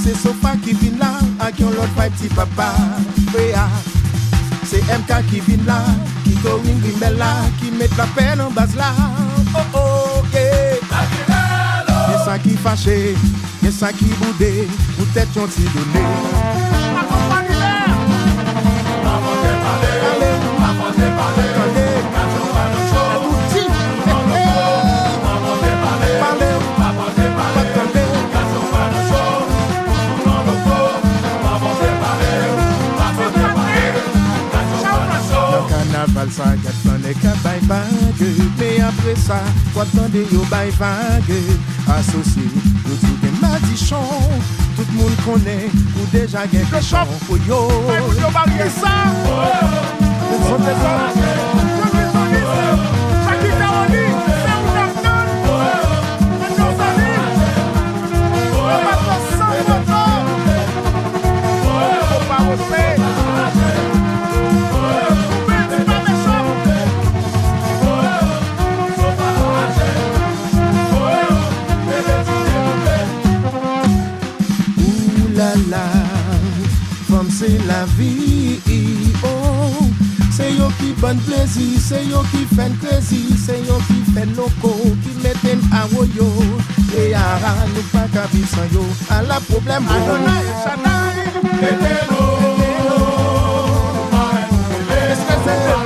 c'est Sofa qui vient là, avec un l'autre petit papa. C'est MK qui vient là, qui Going Grimbel là, qui met la peine en base là. Oh oh, yeah. Y'a ça qui fâché, y'a ça qui boudé, peut-être y'ont t'y donné. Ça gâte les cas bye vague, mais après ça, quoi attendez yo bye vague, associé, nous tous des madichons, tout le monde connaît, ou déjà gagne le chant, pour yo, c'est ça, c'est la vie, oh. C'est yo qui bonne plaisir, c'est yo qui fait plaisir, c'est yo qui fait loco, qui mettent un yo. Et ara nous pas qu'à vivre sans yo, à la problème, Adonai, Shaddai, est-ce que c'est la